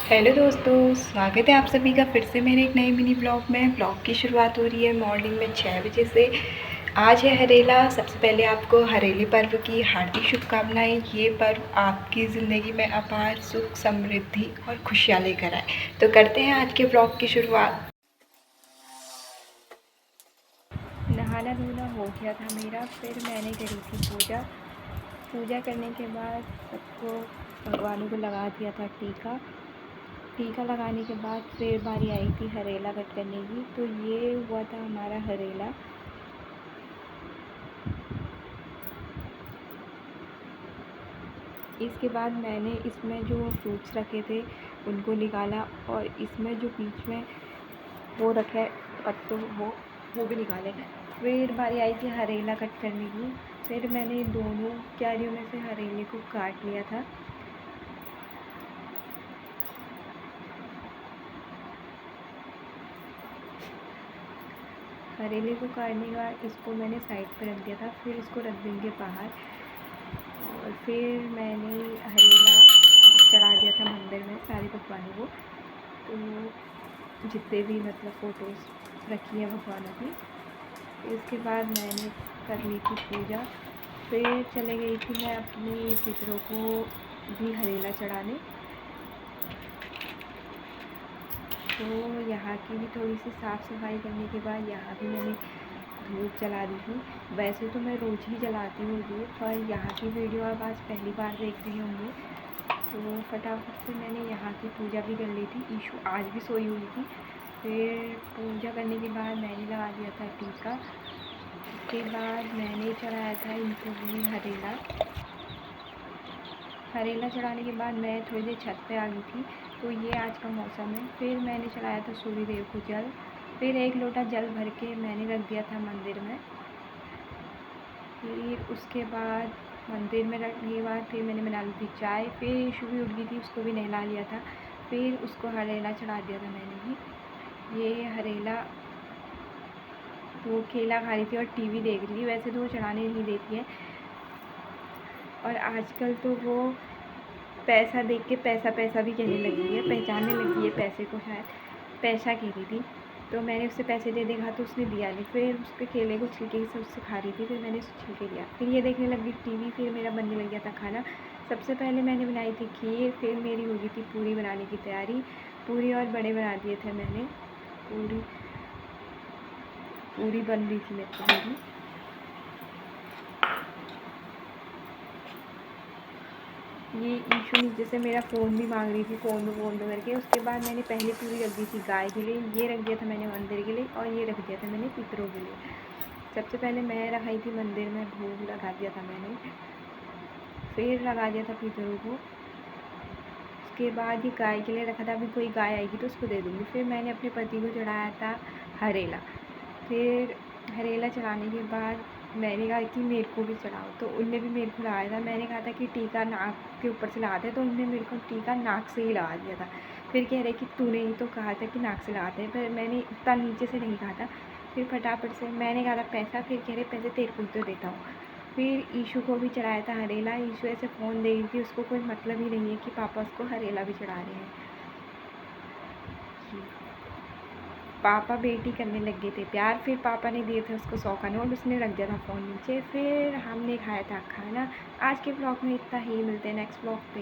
Hello दोस्तों, स्वागत है आप सभी का फिर से मेरे एक नए मिनी ब्लॉग में। ब्लॉग की शुरुआत हो रही है मॉर्निंग में 6 बजे से। आज है हरेला। सबसे पहले आपको हरेली पर्व की हार्दिक शुभकामनाएं। ये पर्व आपकी ज़िंदगी में अपार सुख, समृद्धि और खुशियाँ लेकर आए। तो करते हैं आज के ब्लॉग की शुरुआत। नहाना धोना हो गया था मेरा, फिर मैंने करी थी पूजा करने के बाद सबको भगवानों को लगा दिया था टीका लगाने के बाद फिर बारी आई थी हरेला कट करने की। तो ये हुआ था हमारा हरेला। इसके बाद मैंने इसमें जो फ्रूट्स रखे थे उनको निकाला, और इसमें जो बीच में वो रखे पत्तों वो भी निकाले। फिर बारी आई थी हरेला कट करने की। फिर मैंने दोनों क्यारियों में से हरेले को काट लिया था। हरेले को काटने के बाद इसको मैंने साइड पर रख दिया था। फिर इसको रख देंगे बाहर, और फिर मैंने हरेला चढ़ा दिया था मंदिर में सारे भगवानों को। तो जितने भी मतलब फ़ोटोज़ रखी हैं भगवानों की। इसके बाद मैंने कर ली थी पूजा। फिर चले गई थी मैं अपने पितरों को भी हरेला चढ़ाने। तो यहाँ की भी थोड़ी सी साफ़ सफाई करने के बाद यहाँ भी मैंने धूप जला दी थी। वैसे तो मैं रोज़ ही जलाती हूँ धूप, पर यहाँ की वीडियो आप आज पहली बार देख रहे होंगे। तो फटाफट से मैंने यहाँ की पूजा भी कर ली थी। ईशू आज भी सोई हुई थी। फिर पूजा करने के बाद मैंने लगा दिया था टीका। उसके बाद मैंने चढ़ाया था इनको भी हरेला चढ़ाने के बाद मैं थोड़ी देर छत पे आ गई थी। तो ये आज का मौसम है। फिर मैंने चढ़ाया था सूर्य देव को जल। फिर एक लोटा जल भर के मैंने रख दिया था मंदिर में। फिर उसके बाद मंदिर में रखने के बाद फिर मैंने बना ली थी चाय। फिर ईशु भी उठ गई थी, उसको भी नहला लिया था। फिर उसको हरेला चढ़ा दिया था मैंने भी। ये हरेला वो केला खा रही थी और टीवी देख रही थी। वैसे तो वो चढ़ाने नहीं देती है, और आजकल तो वो पैसा देख के पैसा भी कहने लगी है, पहचानने लगी है पैसे को। शायद पैसा कह रही थी, तो मैंने उससे पैसे दे देखा तो उसने दिया नहीं। फिर उसके केले को छिलके से उससे खा रही थी, फिर मैंने उसे छिलके दिया। फिर ये देखने लगी टीवी। फिर मेरा बनने लग गया था खाना। सबसे पहले मैंने बनाई थी खीर। फिर मेरी हो गई थी पूरी बनाने की तैयारी। पूरी और बड़े बना दिए थे मैंने। पूरी बन रही थी मेरी। ये ईशू नीचे से मेरा फ़ोन भी मांग रही थी, फ़ोन दो करके। उसके बाद मैंने पहले पूरी रख दी थी गाय के लिए, ये रख दिया था मैंने मंदिर के लिए, और ये रख दिया था मैंने पितरों के लिए। सबसे पहले मैं रखाई थी मंदिर में, भोग लगा दिया था मैंने। फिर लगा दिया था पितरों को। उसके बाद ये गाय के लिए रखा था, अभी कोई गाय आएगी तो उसको दे दूँगी। फिर मैंने अपने पति को चढ़ाया था हरेला। फिर हरेला चढ़ाने के बाद मैंने कहा कि मेरे को भी चढ़ाओ, तो उनने भी मेरे को लगाया था। मैंने कहा था कि टीका नाक के ऊपर से लगाते हैं, तो उनने मेरे को टीका नाक से ही लगा दिया था। फिर कह रहे कि तूने ही तो कहा था कि नाक से लगाते हैं, पर मैंने इतना नीचे से नहीं कहा था। फिर फटाफट से मैंने कहा था पैसा। फिर कह रहे पैसे तेरे को तो देता हूँ। फिर ईशू को भी चढ़ाया था हरेला। ईशू ऐसे फ़ोन दे रही थी, उसको कोई मतलब ही नहीं है कि पापा उसको हरेला भी चढ़ा रहे हैं। पापा बेटी करने लग गए थे प्यार। फिर पापा ने दिए थे उसको 100 का नोट, उसने रख दिया था फ़ोन नीचे। फिर हमने खाया था खाना। आज के ब्लॉग में इतना ही, मिलते हैं नेक्स्ट ब्लॉग पे।